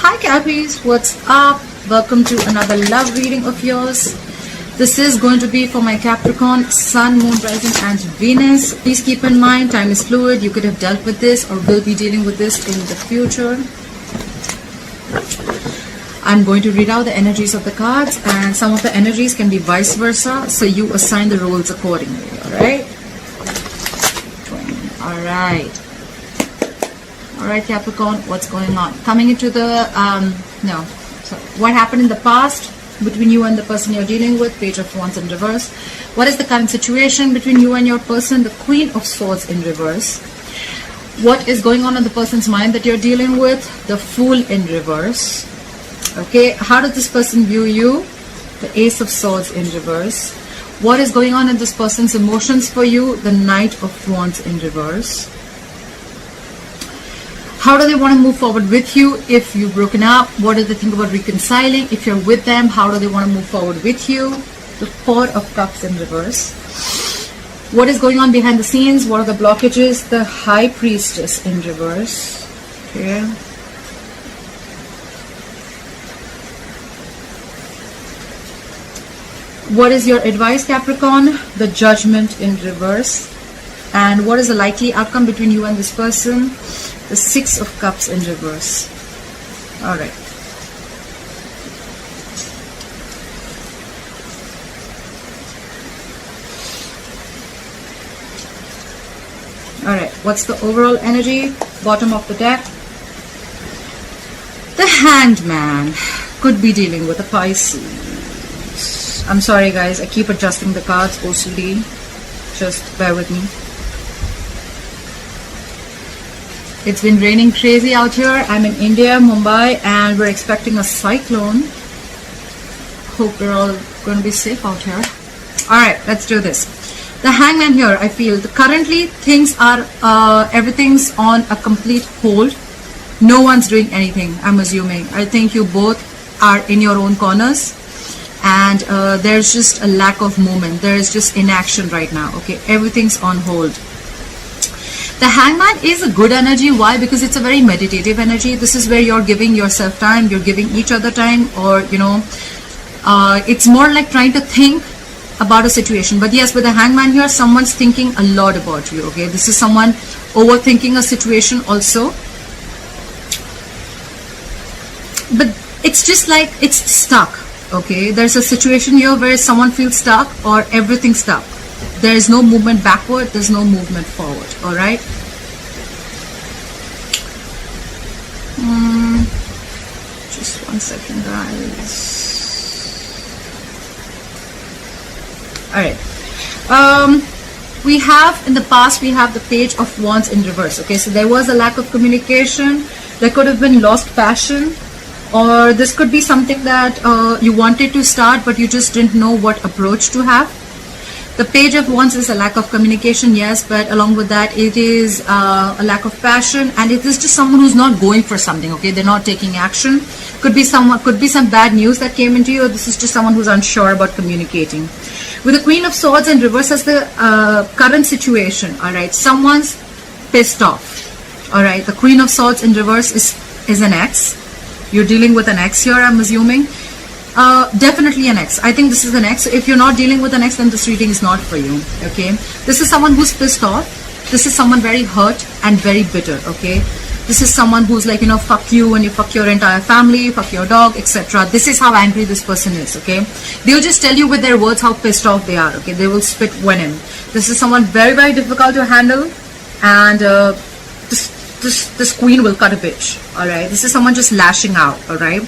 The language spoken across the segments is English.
Hi Cappies, what's up? Welcome to another love reading of yours. This is going to be for my Capricorn, Sun, Moon, Rising and Venus. Please keep in mind, time is fluid. You could have dealt with this or will be dealing with this in the future. I'm going to read out the energies of the cards, and some of the energies can be vice versa, so you assign the roles accordingly, alright? Alright Capricorn, what's going on? Coming into the, what happened in the past between you and the person you're dealing with, Page of Wands in reverse. What is the current situation between you and your person, the Queen of Swords in reverse. What is going on in the person's mind that you're dealing with, the Fool in reverse. Okay, how does this person view you, the Ace of Swords in reverse. What is going on in this person's emotions for you, the Knight of Wands in reverse. How do they want to move forward with you if you've broken up? What do they think about reconciling? If you're with them, how do they want to move forward with you? The Four of Cups in reverse. What is going on behind the scenes? What are the blockages? The High Priestess in reverse. Okay. What is your advice, Capricorn? The Judgment in reverse. And what is the likely outcome between you and this person? The Six of Cups in reverse. Alright. Alright, what's the overall energy? Bottom of the deck. The Hanged Man could be dealing with a Pisces. I'm sorry guys, I keep adjusting the cards, OCD. Just bear with me. It's been raining crazy out here. I'm in India, Mumbai, and we're expecting a cyclone. Hope we're all going to be safe out here. Alright, let's do this. The Hangman here, I feel currently things are, everything's on a complete hold. No one's doing anything, I'm assuming. I think you both are in your own corners. And there's just a lack of movement. There's just inaction right now. Okay, everything's on hold. The Hangman is a good energy. Why? Because it's a very meditative energy. This is where you're giving yourself time, you're giving each other time, or it's more like trying to think about a situation. But yes, with the Hangman here, someone's thinking a lot about you. Okay, this is someone overthinking a situation also. But it's just like it's stuck. Okay, there's a situation here where someone feels stuck or everything's stuck. There is no movement backward, there's no movement forward. Alright. Just 1 second, guys. Alright. We have, in the past, we have the Page of Wands in reverse. Okay, so there was a lack of communication. There could have been lost passion. Or this could be something that you wanted to start, but you just didn't know what approach to have. The Page of Wands is a lack of communication, yes, but along with that, it is a lack of passion, and it is just someone who's not going for something. Okay, they're not taking action. Could be some bad news that came into you, or this is just someone who's unsure about communicating. With the Queen of Swords in reverse as the current situation, all right, someone's pissed off. All right, the Queen of Swords in reverse is an ex. You're dealing with an ex here, I'm assuming. Definitely an ex. I think this is an ex. If you're not dealing with an ex, then this reading is not for you. Okay. This is someone who's pissed off. This is someone very hurt and very bitter. Okay. This is someone who's like, fuck you and you fuck your entire family, fuck your dog, etc. This is how angry this person is. Okay. They'll just tell you with their words how pissed off they are. Okay. They will spit venom. This is someone very, very difficult to handle. And this queen will cut a bitch. Alright. This is someone just lashing out. Alright.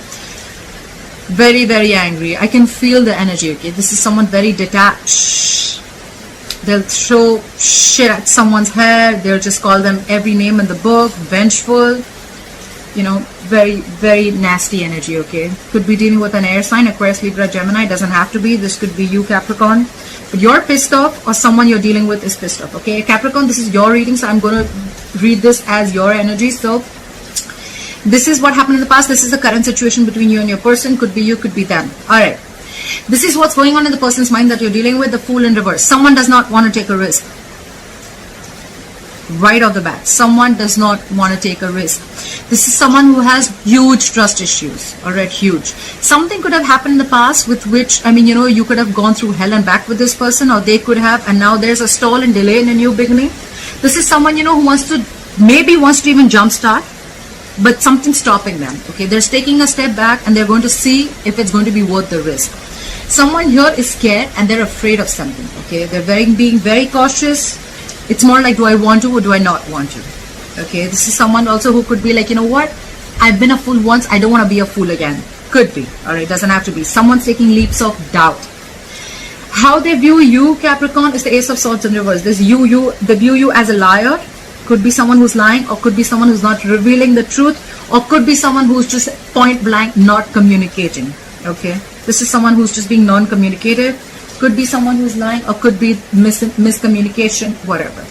Very, very angry. I can feel the energy. Okay. This is someone very detached. They'll throw shit at someone's head. They'll just call them every name in the book. Vengeful. Very, very nasty energy. Okay. Could be dealing with an air sign, Aquarius, Libra, Gemini. Doesn't have to be. This could be you, Capricorn. But you're pissed off, or someone you're dealing with is pissed off. Okay. Capricorn, this is your reading, so I'm going to read this as your energy. So this is what happened in the past. This is the current situation between you and your person. Could be you, could be them. Alright. This is what's going on in the person's mind that you're dealing with, the Fool in reverse. Someone does not want to take a risk. right off the bat. Someone does not want to take a risk. This is someone who has huge trust issues. All right, huge. Something could have happened in the past with which, I mean, you know, you could have gone through hell and back with this person, or they could have, and now there's a stall and delay in a new beginning. This is someone, you know, who wants to even jumpstart, but something's stopping them. Okay, they're taking a step back and they're going to see if it's going to be worth the risk. Someone here is scared and they're afraid of something. Okay, they're being very cautious. It's more like, do I want to or do I not want to? Okay, this is someone also who could be like, you know what, I've been a fool once, I don't want to be a fool again. Could be, all right, doesn't have to be. Someone's taking leaps of doubt. How they view you, Capricorn, is the Ace of Swords in reverse. They view you as a liar. Could be someone who's lying, or could be someone who's not revealing the truth, or could be someone who's just point blank not communicating. Okay, this is someone who's just being non-communicative. Could be someone who's lying, or could be miscommunication, whatever.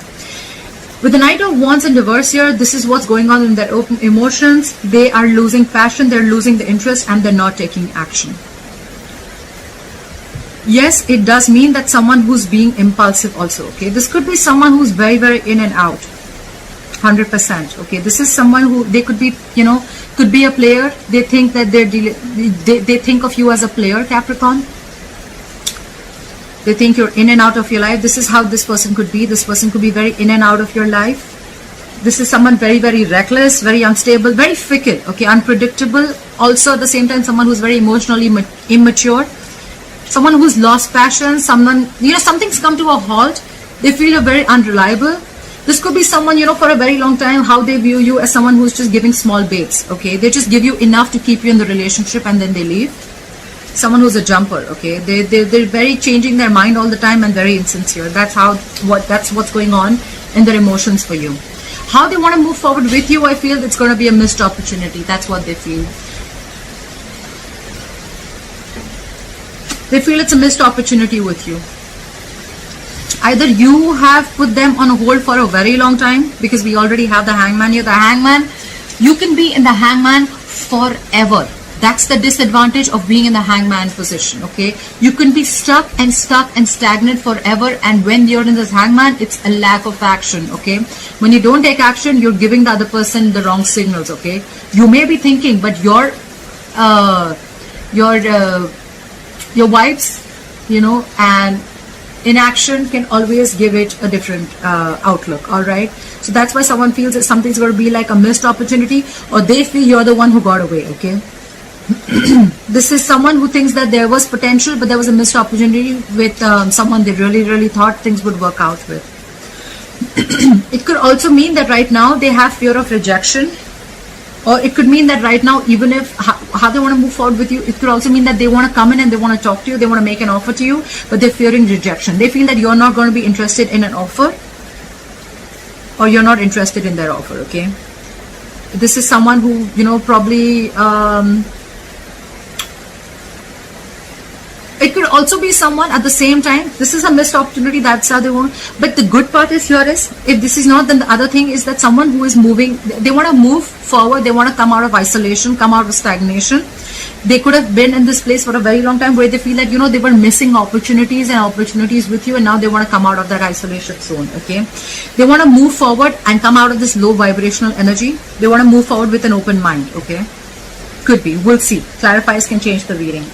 With the Knight of Wands in reverse here, this is what's going on in their open emotions. They are losing passion, they're losing the interest, and they're not taking action. Yes, it does mean that someone who's being impulsive also. Okay, this could be someone who's very, very in and out. 100%. Okay, this is someone who, they could be, you know, could be a player. They think that they think of you as a player, Capricorn. They think you're in and out of your life. This is how this person could be. This person could be very in and out of your life. This is someone very, very reckless, very unstable, very fickle, okay, unpredictable. Also at the same time, someone who's very emotionally immature. Someone who's lost passion, someone, you know, something's come to a halt. They feel you're very unreliable. This could be someone, you know, for a very long time, how they view you as someone who's just giving small baits, okay? They just give you enough to keep you in the relationship and then they leave. Someone who's a jumper, okay? They're very changing their mind all the time and very insincere. That's what's going on in their emotions for you. How they want to move forward with you, I feel it's going to be a missed opportunity. That's what they feel. They feel it's a missed opportunity with you. Either you have put them on hold for a very long time, because we already have the Hangman here. The Hangman, you can be in the Hangman forever. That's the disadvantage of being in the Hangman position, okay? You can be stuck and stagnant forever, and when you're in this Hangman, it's a lack of action, okay? When you don't take action, you're giving the other person the wrong signals, okay? You may be thinking, but your vibes, you know, and inaction can always give it a different outlook. All right, so that's why someone feels that something's going to be like a missed opportunity, or they feel you're the one who got away. Okay. This is someone who thinks that there was potential, but there was a missed opportunity with someone they really thought things would work out with. It could also mean that right now they have fear of rejection, or it could mean that right now, even if how they want to move forward with you, it could also mean that they want to come in and they want to talk to you, they want to make an offer to you, but they're fearing rejection. They feel that you're not going to be interested in an offer, or you're not interested in their offer, okay? This is someone who, you know, probably it could also be someone at the same time, this is a missed opportunity, that's how they want. But the good part is here is, if this is not, then the other thing is that someone who is moving, they want to move forward, they want to come out of isolation, come out of stagnation. They could have been in this place for a very long time where they feel like, you know, they were missing opportunities with you, and now they want to come out of that isolation zone, okay? They want to move forward and come out of this low vibrational energy. They want to move forward with an open mind, okay? Could be, we'll see. Clarifiers can change the reading.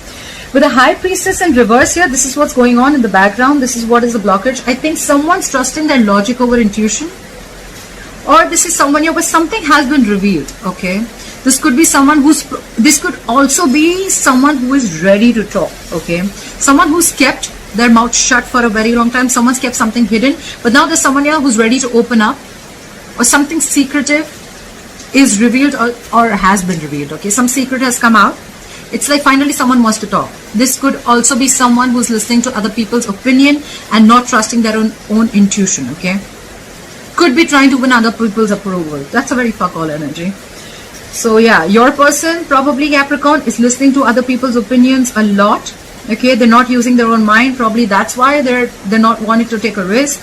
With the High Priestess in reverse here, this is what's going on in the background. This is what is the blockage. I think someone's trusting their logic over intuition. Or this is someone here where something has been revealed, okay? This could be someone this could also be someone who is ready to talk, okay? Someone who's kept their mouth shut for a very long time. Someone's kept something hidden. But now there's someone here who's ready to open up. Or something secretive is revealed or has been revealed, okay? Some secret has come out. It's like finally someone wants to talk. This could also be someone who's listening to other people's opinion and not trusting their own intuition, okay? Could be trying to win other people's approval. That's a very fuck all energy. So yeah, your person, probably Capricorn, is listening to other people's opinions a lot, okay? They're not using their own mind. Probably that's why they're not wanting to take a risk.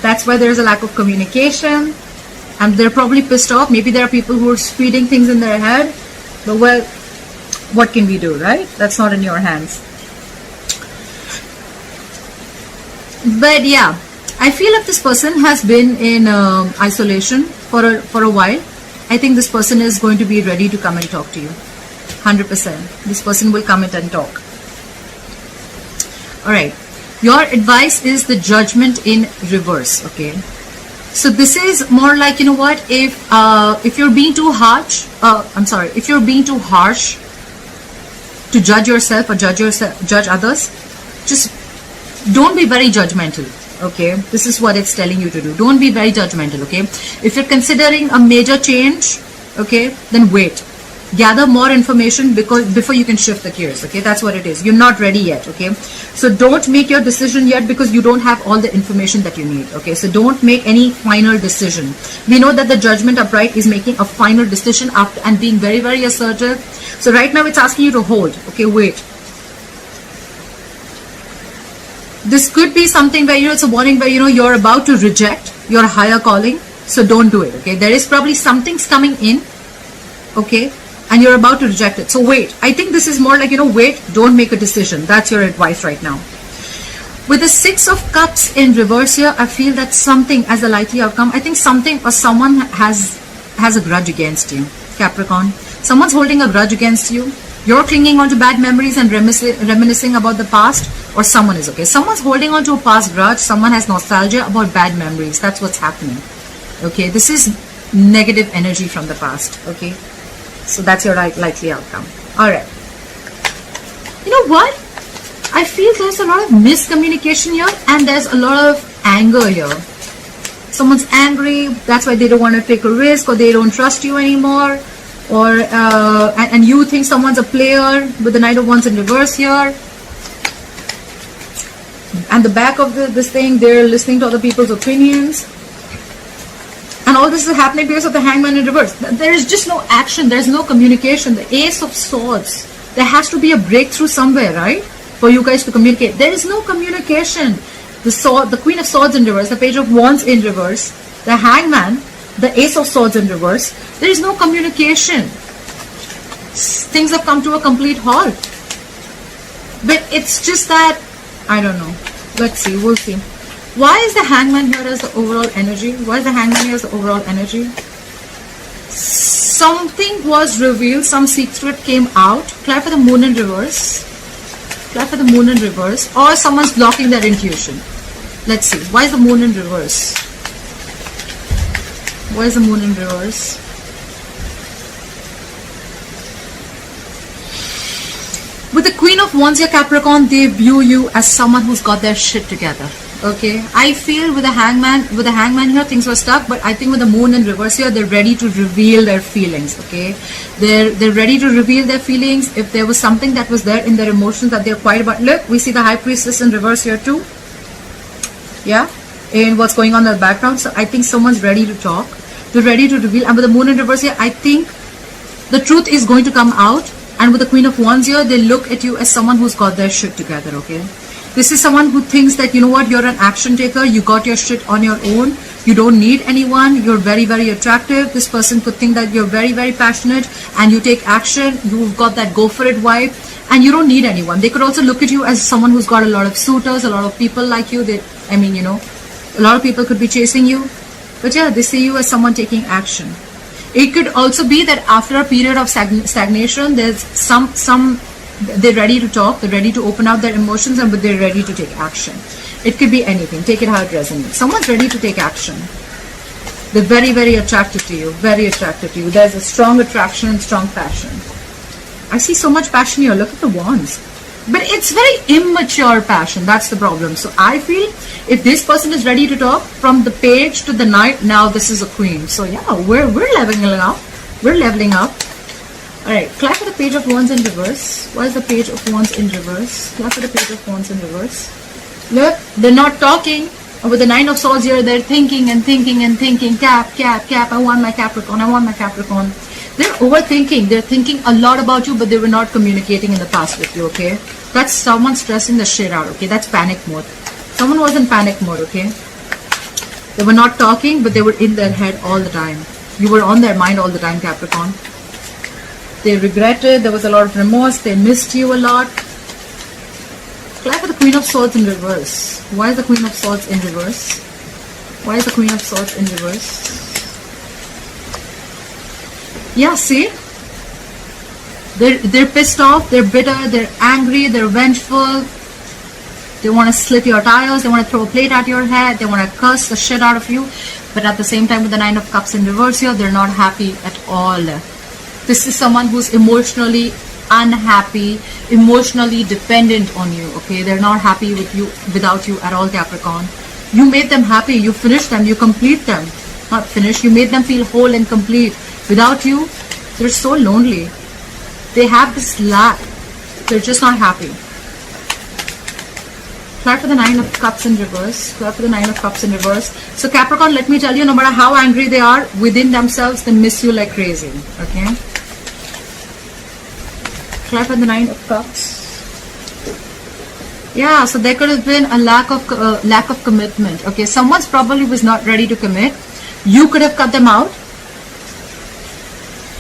That's why there's a lack of communication. And they're probably pissed off. Maybe there are people who are speeding things in their head. But well, what can we do, right? That's not in your hands. But yeah, I feel if this person has been in isolation for a while, I think this person is going to be ready to come and talk to you. 100%. This person will come in and talk. Alright. Your advice is the Judgment in reverse. Okay. So this is more like, you know what, if you're being too harsh, if you're being too harsh to judge yourself or judge others, just don't be very judgmental. Okay, this is what it's telling you to do. Don't be very judgmental. Okay, if you're considering a major change, okay, then wait, gather more information before you can shift the gears. Okay, that's what it is. You're not ready yet. Okay, so don't make your decision yet because you don't have all the information that you need. Okay, so don't make any final decision. We know that the Judgment upright is making a final decision after and being very, very assertive. So right now it's asking you to hold. Okay, wait. This could be something where, you know, it's a warning where, you know, you're about to reject your higher calling. So don't do it. Okay, there is probably something's coming in. Okay, and you're about to reject it. So wait. I think this is more like, you know, wait, don't make a decision. That's your advice right now. With the Six of Cups in reverse here, I feel that something as a likely outcome, I think something or someone has a grudge against you, Capricorn. Someone's holding a grudge against you. You're clinging on to bad memories and reminiscing about the past, or someone is. Okay, someone's holding on to a past grudge. Someone has nostalgia about bad memories. That's what's happening. Okay, this is negative energy from the past. Okay, so that's your likely outcome. All right. You know what? I feel there's a lot of miscommunication here, and there's a lot of anger here. Someone's angry. That's why they don't want to take a risk, or they don't trust you anymore. Or and you think someone's a player with the Knight of Wands in reverse here, and the back of this thing, they're listening to other people's opinions, and all this is happening because of the Hangman in reverse. There is just no action, there's no communication. The Ace of Swords, there has to be a breakthrough somewhere, right, for you guys to communicate. There is no communication. The Queen of Swords in reverse, the Page of Wands in reverse, the Hangman, the Ace of Swords in reverse. There is no communication. Things have come to a complete halt. But it's just that, I don't know. Let's see, we'll see. Why is the Hangman here as the overall energy? Why is the Hangman here as the overall energy? Something was revealed, some secret came out. Clap for the Moon in reverse. Clap for the Moon in reverse. Or someone's blocking their intuition. Let's see. Why is the Moon in reverse? Why is the Moon in reverse? With the Queen of Wands here, Capricorn, they view you as someone who's got their shit together. Okay, I feel with the Hangman here, things were stuck, but I think with the Moon in reverse here, they're ready to reveal their feelings. Okay, they're ready to reveal their feelings. If there was something that was there in their emotions that they're quiet about. Look, we see the High Priestess in reverse here too. Yeah, in what's going on in the background. So I think someone's ready to talk. They're ready to reveal. And with the Moon in reverse here, I think the truth is going to come out. And with the Queen of Wands here, they look at you as someone who's got their shit together. Okay, this is someone who thinks that, you know what, you're an action taker, you got your shit on your own, you don't need anyone, you're very, very attractive. This person could think that you're very, very passionate and you take action, you've got that go for it vibe, and you don't need anyone. They could also look at you as someone who's got a lot of suitors, a lot of people like you. I mean, you know, a lot of people could be chasing you, but yeah, they see you as someone taking action. It could also be that after a period of stagnation, there's some they're ready to talk, they're ready to open up their emotions, and they're ready to take action. It could be anything. Take it how it resonates. Someone's ready to take action. They're very, very attractive to you. Very attractive to you. There's a strong attraction and strong passion. I see so much passion here. Look at the wands. But it's very immature passion. That's the problem. So I feel if this person is ready to talk, from the Page to the Knight, now this is a Queen. So yeah, we're leveling up. We're leveling up. Alright, clap for the Page of Wands in reverse. Why is the Page of Wands in reverse? Clap for the Page of Wands in reverse. Look, they're not talking. With the Nine of Swords here, they're thinking and thinking and thinking. Cap, I want my Capricorn, I want my Capricorn. They're overthinking. They're thinking a lot about you, but they were not communicating in the past with you, okay? That's someone stressing the shit out, okay? That's panic mode. Someone was in panic mode, okay? They were not talking, but they were in their head all the time. You were on their mind all the time, Capricorn. They regretted. There was a lot of remorse. They missed you a lot. Clap for the Queen of Swords in reverse. Why is the Queen of Swords in reverse? Why is the Queen of Swords in reverse? Yeah, see? They're pissed off, they're bitter, they're angry, they're vengeful. They want to slit your tires, they want to throw a plate at your head, they want to curse the shit out of you. But at the same time, with the Nine of Cups in reverse here, they're not happy at all. This is someone who's emotionally unhappy, emotionally dependent on you, okay? They're not happy with you, without you at all, Capricorn. You made them happy, you finished them, you complete them. Not finish, you made them feel whole and complete. Without you, they're so lonely. They have this lack. They're just not happy. Try for the Nine of Cups in reverse. Try for the Nine of Cups in reverse. So Capricorn, let me tell you, no matter how angry they are within themselves, they miss you like crazy. Okay? Try for the Nine of Cups. Yeah, so there could have been a lack of commitment. Okay, someone's probably was not ready to commit. You could have cut them out,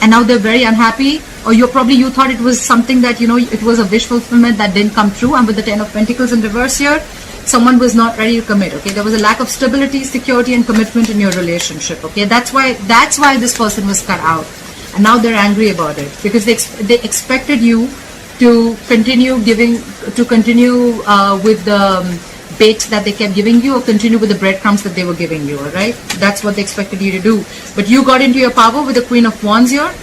and now they're very unhappy. Or you thought it was something that, you know, it was a wish fulfillment that didn't come true. And with the Ten of Pentacles in reverse here, someone was not ready to commit. Okay, there was a lack of stability, security, and commitment in your relationship. Okay, that's why this person was cut out, and now they're angry about it because they expected you to continue with the bait that they kept giving you, or continue with the breadcrumbs that they were giving you. All right, that's what they expected you to do. But you got into your power with the Queen of Wands here.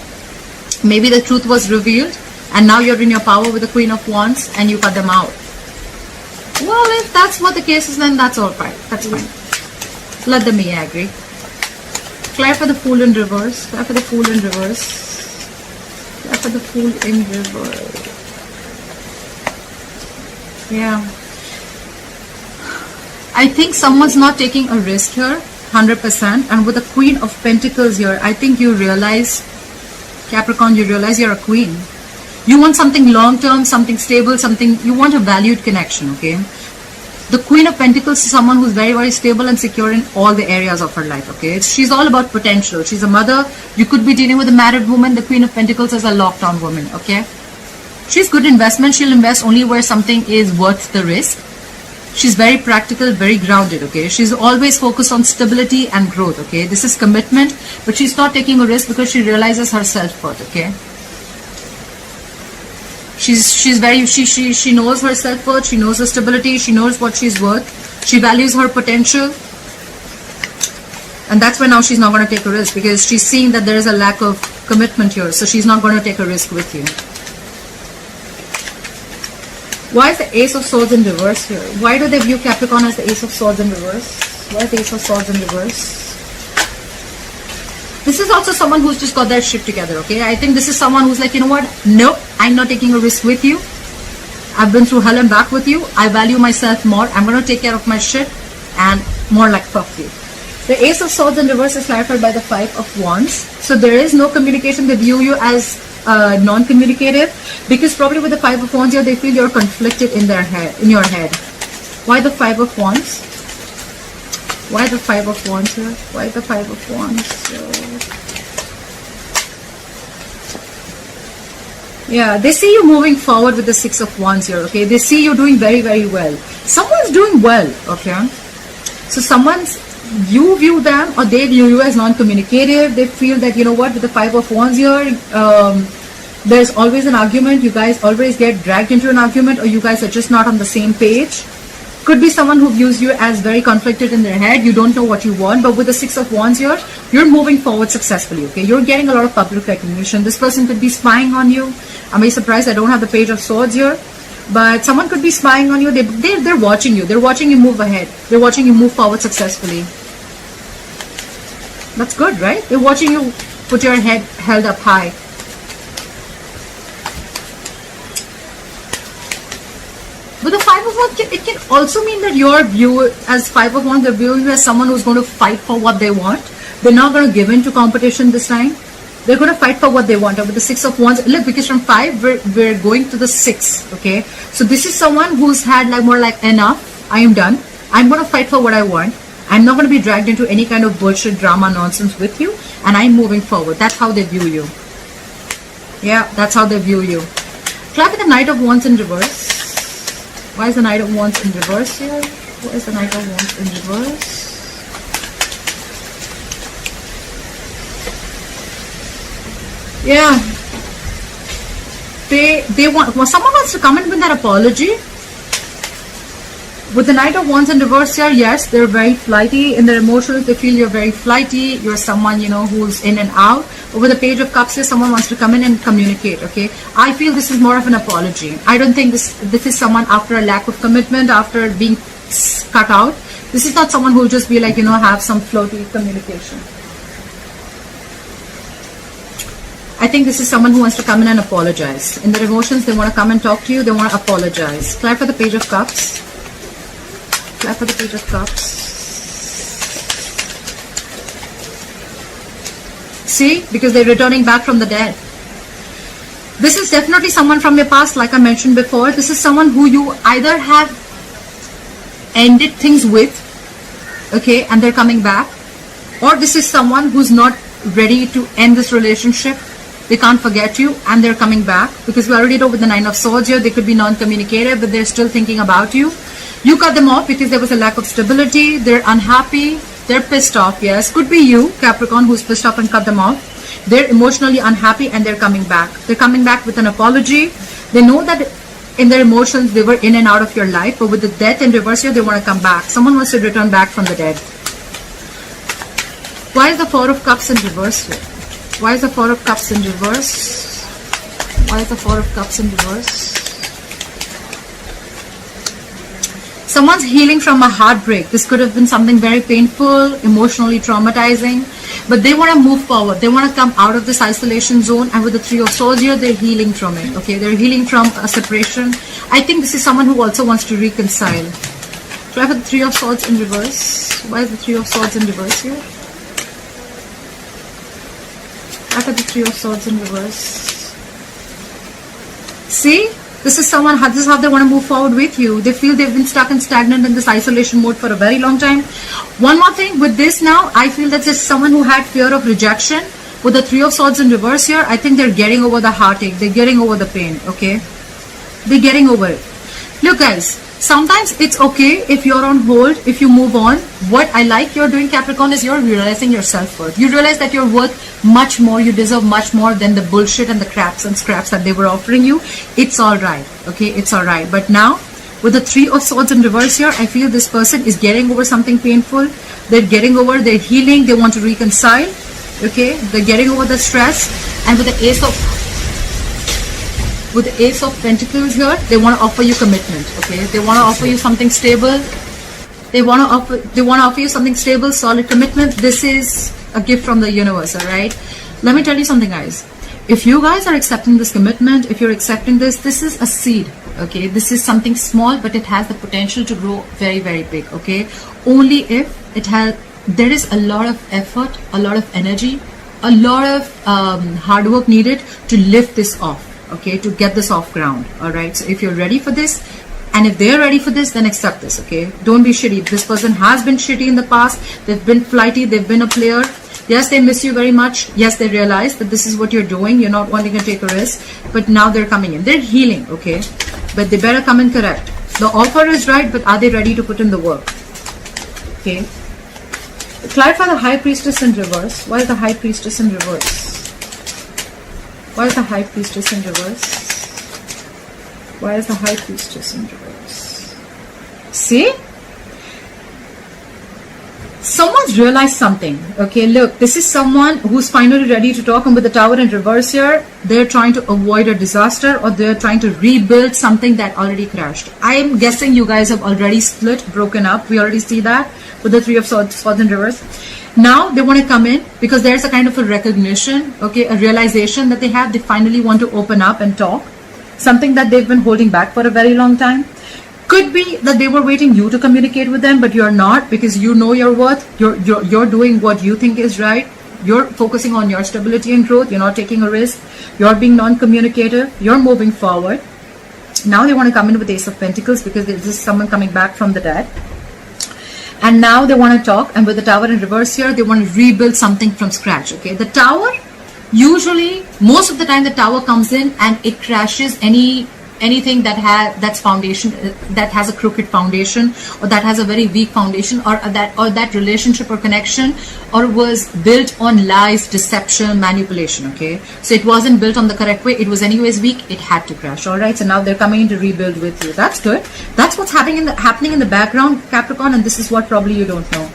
Maybe the truth was revealed, and now you're in your power with the Queen of Wands, and you cut them out. Well, if that's what the case is, then that's all right. That's fine. Let them be angry. Clear for the Fool in reverse. Clear for the Fool in reverse. Clear for the Fool in reverse. Yeah. I think someone's not taking a risk here, 100%. And with the Queen of Pentacles here, I think you realize, Capricorn, you realize you're a queen. You want something long-term, something stable, you want a valued connection, okay? The Queen of Pentacles is someone who's very, very stable and secure in all the areas of her life, okay? She's all about potential. She's a mother. You could be dealing with a married woman. The Queen of Pentacles is a locked-on woman, okay? She's good investment. She'll invest only where something is worth the risk. She's very practical, very grounded, okay? She's always focused on stability and growth, okay? This is commitment, but she's not taking a risk because she realizes her self-worth, okay? She knows her self-worth, she knows her stability, she knows what she's worth, she values her potential. And that's why now she's not going to take a risk, because she's seeing that there is a lack of commitment here, so she's not going to take a risk with you. Why is the Ace of Swords in reverse here? Why do they view Capricorn as the Ace of Swords in reverse? Why is the Ace of Swords in reverse? This is also someone who's just got their shit together, okay? I think this is someone who's like, you know what? Nope, I'm not taking a risk with you. I've been through hell and back with you. I value myself more. I'm going to take care of my shit and more like fuck you. The Ace of Swords in reverse is clarified by the Five of Wands. So there is no communication. They view you as non-communicative, because probably with the Five of Wands here, they feel you're conflicted in your head. Why the Five of Wands? Why the Five of Wands here? Why the Five of Wands? Yeah, they see you moving forward with the Six of Wands here, okay? They see you doing very, very well. Someone's doing well, okay? So you view them, or they view you as non-communicative. They feel that, you know what, with the Five of Wands here, there's always an argument. You guys always get dragged into an argument, or you guys are just not on the same page. Could be someone who views you as very conflicted in their head. You don't know what you want, but with the Six of Wands here, you're moving forward successfully, okay? You're getting a lot of public recognition. This person could be spying on you. I'm very surprised I don't have the Page of Swords here, but someone could be spying on you. They're watching you. They're watching you move ahead. They're watching you move forward successfully. That's good, right? They're watching you put your head held up high. With the Five of Wands, it can also mean that your view as Five of Wands, they're viewing you as someone who's going to fight for what they want. They're not going to give in to competition this time. They're going to fight for what they want. And with the Six of Wands, look, because from 5, we're going to the 6, okay? So this is someone who's had like more like, enough, I am done. I'm going to fight for what I want. I'm not going to be dragged into any kind of bullshit, drama, nonsense with you. And I'm moving forward. That's how they view you. Yeah, that's how they view you. Clap with the Knight of Wands in reverse. Why is the Knight of Wands in reverse here? Why is the Knight of Wands in reverse? Yeah. They want, well, someone wants to come in with that apology. With the Knight of Wands in reverse here, yes, they're very flighty in their emotions. They feel you're very flighty. You're someone, you know, who's in and out. Over the Page of Cups here, someone wants to come in and communicate, okay? I feel this is more of an apology. I don't think this is someone after a lack of commitment, after being cut out. This is not someone who will just be like, you know, have some floaty communication. I think this is someone who wants to come in and apologize. In their emotions, they want to come and talk to you. They want to apologize. Clap for the Page of Cups. Clap for the Page of Cups. See? Because they're returning back from the dead. This is definitely someone from your past, like I mentioned before. This is someone who you either have ended things with, okay, and they're coming back. Or this is someone who's not ready to end this relationship. They can't forget you and they're coming back. Because we already know with the Nine of Swords here, they could be non-communicative, but they're still thinking about you. You cut them off because there was a lack of stability. They're unhappy. They're pissed off. Yes, could be you, Capricorn, who's pissed off and cut them off. They're emotionally unhappy and they're coming back. They're coming back with an apology. They know that in their emotions they were in and out of your life, but with the Death in reverse here, they want to come back. Someone wants to return back from the dead. Why is the Four of Cups in reverse here? Why is the Four of Cups in reverse? Why is the Four of Cups in reverse? Someone's healing from a heartbreak. This could have been something very painful, emotionally traumatizing, but they want to move forward. They want to come out of this isolation zone, and with the Three of Swords here, they're healing from it. Okay, they're healing from a separation. I think this is someone who also wants to reconcile. Try for the Three of Swords in reverse. Why is the Three of Swords in reverse here? Try for the Three of Swords in reverse. See? This is someone, this is how they want to move forward with you. They feel they've been stuck and stagnant in this isolation mode for a very long time. One more thing with this now, I feel that there's someone who had fear of rejection. With the Three of Swords in reverse here, I think they're getting over the heartache. They're getting over the pain, okay? They're getting over it. Look guys, sometimes it's okay if you're on hold, if you move on. What I like you're doing, Capricorn, is you're realizing your self-worth. You realize that you're worth much more, you deserve much more than the bullshit and the craps and scraps that they were offering you. It's alright, okay? It's alright. But now, with the Three of Swords in reverse here, I feel this person is getting over something painful. They're getting over, they're healing, they want to reconcile, okay? They're getting over the stress. And with the Ace of Pentacles here, they want to offer you commitment, okay? They want to offer you something stable. They want to offer you something stable, solid commitment. This is a gift from the universe, all right? Let me tell you something, guys. If you guys are accepting this commitment, if you're accepting this is a seed, okay? This is something small, but it has the potential to grow very, very big, okay? Only if there is a lot of effort, a lot of energy, a lot of hard work needed to lift this off, okay? To get this off ground, all right? So if you're ready for this, and if they're ready for this, then accept this, okay? Don't be shitty. This person has been shitty in the past. They've been flighty. They've been a player. Yes, they miss you very much. Yes, they realize that this is what you're doing. You're not wanting to take a risk. But now they're coming in. They're healing, okay? But they better come in correct. The offer is right, but are they ready to put in the work? Okay? Clarify the High Priestess in reverse. Why is the High Priestess in reverse? Why is the High Priestess in reverse? Why is the High Priestess in reverse? See? Someone's realized something. Okay, look, this is someone who's finally ready to talk, and with the Tower in reverse here, they're trying to avoid a disaster, or they're trying to rebuild something that already crashed. I'm guessing you guys have already split, broken up. We already see that with the Three of Swords in reverse. Now they want to come in because there's a kind of a recognition, okay, a realization that they have. They finally want to open up and talk. Something that they've been holding back for a very long time. Could be that they were waiting you to communicate with them, but you're not, because you know your worth. You're doing what you think is right. You're focusing on your stability and growth. You're not taking a risk. You're being non-communicative. You're moving forward. Now they want to come in with Ace of Pentacles because this is someone coming back from the dead. And now they want to talk, and with the Tower in reverse here, they want to rebuild something from scratch, okay? The Tower, usually, most of the time the Tower comes in and it crashes any anything that's foundation, that has a crooked foundation, or that has a very weak foundation, or that relationship or connection, or was built on lies, deception, manipulation. Okay, so it wasn't built on the correct way, it was anyways weak, it had to crash. All right, so now they're coming in to rebuild with you. That's good. That's what's happening in the background, Capricorn, and this is what probably you don't know.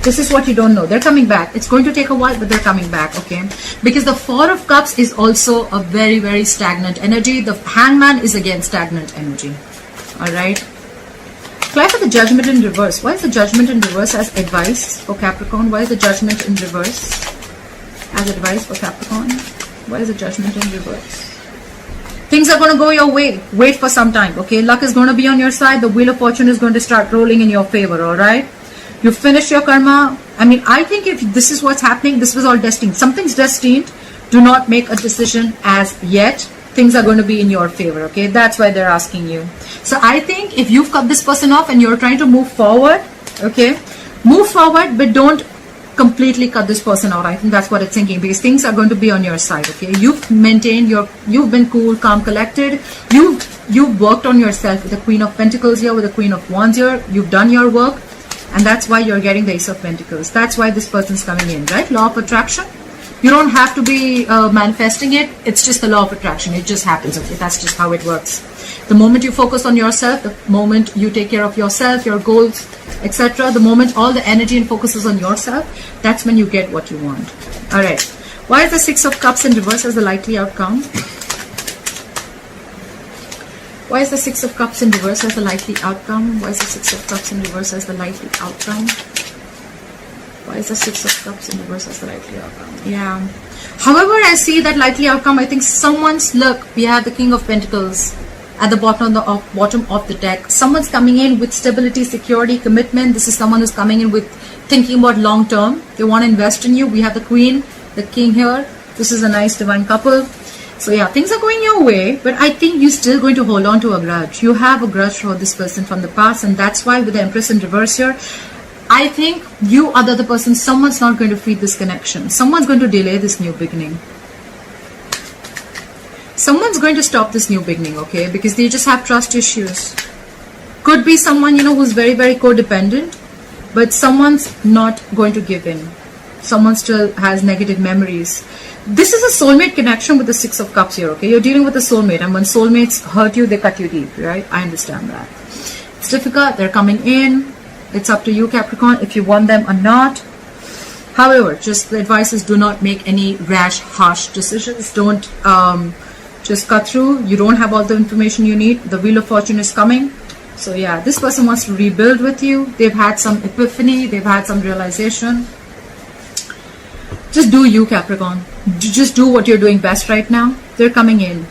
This is what you don't know. They're coming back. It's going to take a while, but they're coming back, okay? Because the Four of Cups is also a very, very stagnant energy. The Hangman is again stagnant energy. All right? Apply for the Judgment in reverse. Why is the Judgment in reverse as advice for Capricorn? Why is the Judgment in reverse as advice for Capricorn? Why is the Judgment in reverse? Things are going to go your way. Wait for some time, okay? Luck is going to be on your side. The Wheel of Fortune is going to start rolling in your favor, all right? You finish your karma. I mean, I think if this is what's happening, this was all destined. Something's destined. Do not make a decision as yet. Things are going to be in your favor, okay? That's why they're asking you. So I think if you've cut this person off and you're trying to move forward, okay? Move forward, but don't completely cut this person out. I think that's what it's thinking, because things are going to be on your side, okay? You've maintained you've been cool, calm, collected. You've worked on yourself with the Queen of Pentacles here, with the Queen of Wands here. You've done your work. And that's why you're getting the Ace of Pentacles. That's why this person's coming in, right? Law of attraction. You don't have to be manifesting it. It's just the law of attraction. It just happens, okay? That's just how it works. The moment you focus on yourself, the moment you take care of yourself, your goals, etc., the moment all the energy and focus is on yourself, that's when you get what you want. All right. Why is the Six of Cups in reverse as the likely outcome? Why is the Six of Cups in reverse as the likely outcome? Why is the Six of Cups in reverse as the likely outcome? Why is the Six of Cups in reverse as the likely outcome? Yeah. However, I see that likely outcome. I think someone's, look, we have the King of Pentacles at the bottom of the deck. Someone's coming in with stability, security, commitment. This is someone who's coming in with thinking about long term. They want to invest in you. We have the Queen, the King here. This is a nice divine couple. So yeah, things are going your way, but I think you're still going to hold on to a grudge. You have a grudge for this person from the past, and that's why with the Empress in reverse here, I think you are the other person. Someone's not going to feed this connection. Someone's going to delay this new beginning. Someone's going to stop this new beginning, okay? Because they just have trust issues. Could be someone, you know, who's very, very codependent, but someone's not going to give in. Someone still has negative memories. This is a soulmate connection with the Six of Cups here, okay? You're dealing with a soulmate, and when soulmates hurt you, they cut you deep, right? I understand that. It's difficult. They're coming in. It's up to you, Capricorn, if you want them or not. However, just the advice is do not make any rash, harsh decisions. Don't just cut through. You don't have all the information you need. The Wheel of Fortune is coming. So yeah, this person wants to rebuild with you. They've had some epiphany. They've had some realization. Just do you, Capricorn. Just do what you're doing best right now. They're coming in.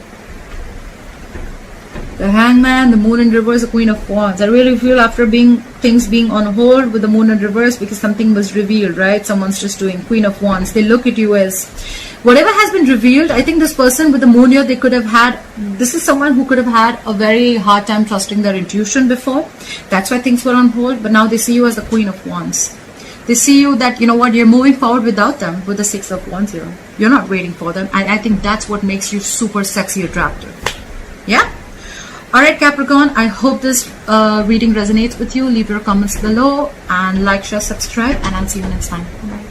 The Hangman, the Moon in reverse, the Queen of Wands. I really feel after things being on hold with the Moon in reverse, because something was revealed, right? Someone's just doing Queen of Wands. They look at you as whatever has been revealed. I think this person with the Moon here, they could have had, this is someone who could have had a very hard time trusting their intuition before. That's why things were on hold. But now they see you as the Queen of Wands. They see you that, you know what, you're moving forward without them with the Six of Wands here. You're not waiting for them. And I think that's what makes you super sexy, attractive. Yeah? Alright, Capricorn, I hope this reading resonates with you. Leave your comments below and like, share, subscribe, and I'll see you next time. Bye.